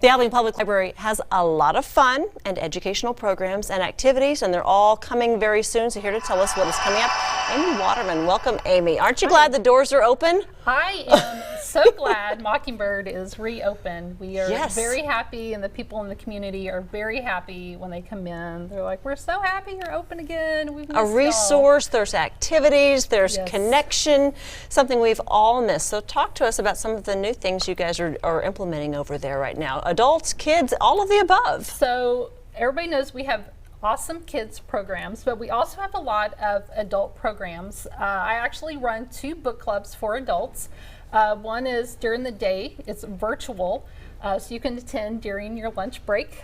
The Abilene Public Library has a lot of fun and educational programs and activities, and they're all coming very soon. So here to tell us what is coming up, Amy Waterman. Welcome, Amy. Aren't you glad the doors are open? I am so glad Mockingbird is reopened. We are very happy, and the people in the community are very happy when they come in. They're like, we're so happy you're open again. We've missed a resource, there's activities, there's Yes. connection, something we've all missed. So talk to us about some of the new things you guys are implementing over there right now. Adults, kids, all of the above. So everybody knows we have awesome kids programs, but we also have a lot of adult programs. I actually run 2 book clubs for adults. One is during the day, it's virtual, so you can attend during your lunch break.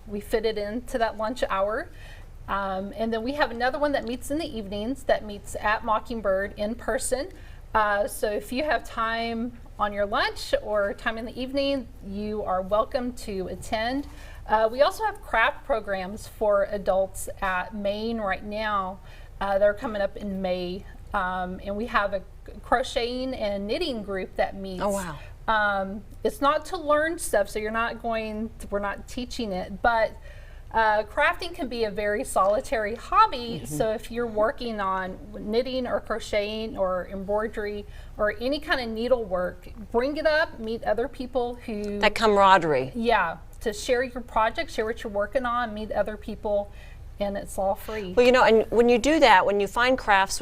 We fit it into that lunch hour. And then we have another one that meets in the evenings, that meets at Mockingbird in person. So if you have time on your lunch or time in the evening, you are welcome to attend. We also have craft programs for adults at Maine right now. They're coming up in May. And we have a crocheting and knitting group that meets. Oh, wow. It's not to learn stuff, so we're not teaching it, but crafting can be a very solitary hobby. So if you're working on knitting or crocheting or embroidery or any kind of needlework, bring it up, meet other people who... That camaraderie. Yeah, to share your project, share what you're working on, meet other people, and it's all free. Well, you know, and when you do that, when you find crafts,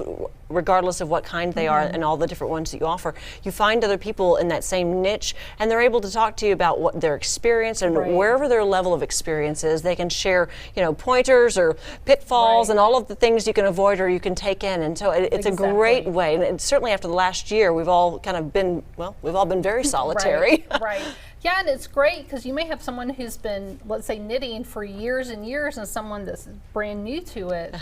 regardless of what kind they are and all the different ones that you offer, you find other people in that same niche, and they're able to talk to you about what their experience and wherever their level of experience is, they can share, you know, pointers or pitfalls and all of the things you can avoid or you can take in. And so it's a great way. And certainly after the last year, we've all kind of been, well, we've all been very solitary. Right. Yeah, and it's great because you may have someone who's been, let's say, knitting for years and years, and someone that's brand new to it.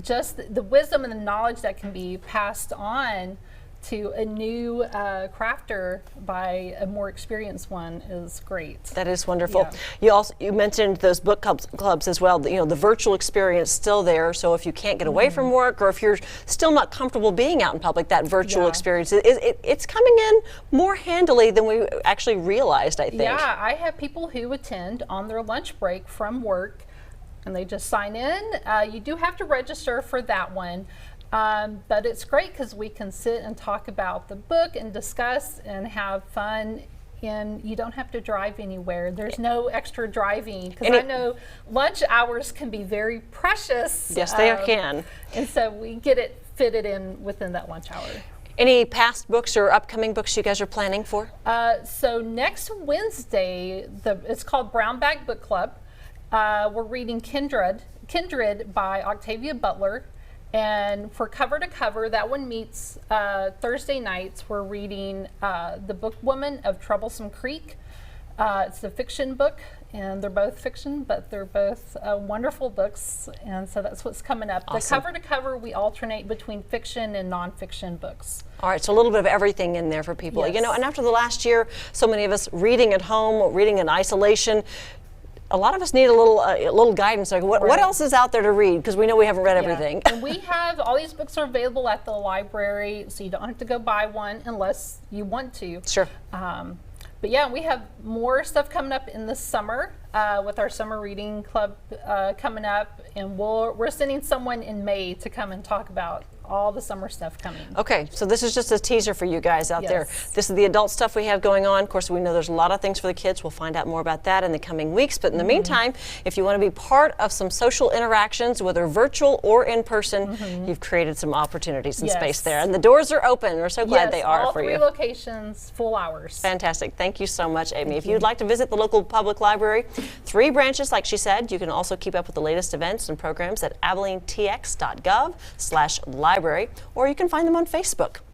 Just the wisdom and the knowledge that can be passed on to a new crafter by a more experienced one is great. That is wonderful. Yeah. You mentioned those book clubs as well. You know, the virtual experience still there. So if you can't get away from work, or if you're still not comfortable being out in public, that virtual experience it's coming in more handily than we actually realized, I think. Yeah, I have people who attend on their lunch break from work, and they just sign in. You do have to register for that one. But it's great because we can sit and talk about the book and discuss and have fun, and you don't have to drive anywhere. There's no extra driving, because I know lunch hours can be very precious. Yes, they can. And so we get it fitted in within that lunch hour. Any past books or upcoming books you guys are planning for? So next Wednesday, it's called Brown Bag Book Club. We're reading Kindred by Octavia Butler. And for Cover to Cover, that one meets Thursday nights. We're reading The Book Woman of Troublesome Creek. It's a fiction book, and they're both fiction, but they're both wonderful books, and so that's what's coming up. Awesome. The Cover to Cover, we alternate between fiction and nonfiction books. All right, so a little bit of everything in there for people. Yes. You know, and after the last year, so many of us reading at home, reading in isolation, a lot of us need a little guidance. Like, what else is out there to read? Because we know we haven't read everything. And we have all these books are available at the library, so you don't have to go buy one unless you want to. Sure. But yeah, we have more stuff coming up in the summer with our summer reading club coming up, and we're sending someone in May to come and talk about all the summer stuff coming. Okay, so this is just a teaser for you guys out there. This is the adult stuff we have going on. Of course, we know there's a lot of things for the kids. We'll find out more about that in the coming weeks. But in the meantime, if you want to be part of some social interactions, whether virtual or in person, you've created some opportunities and space there. And the doors are open. We're so glad they are for you. All 3 locations, full hours. Fantastic. Thank you so much, Amy. If you'd like to visit the local public library, 3 branches, like she said. You can also keep up with the latest events and programs at abilenetx.gov/library, or you can find them on Facebook.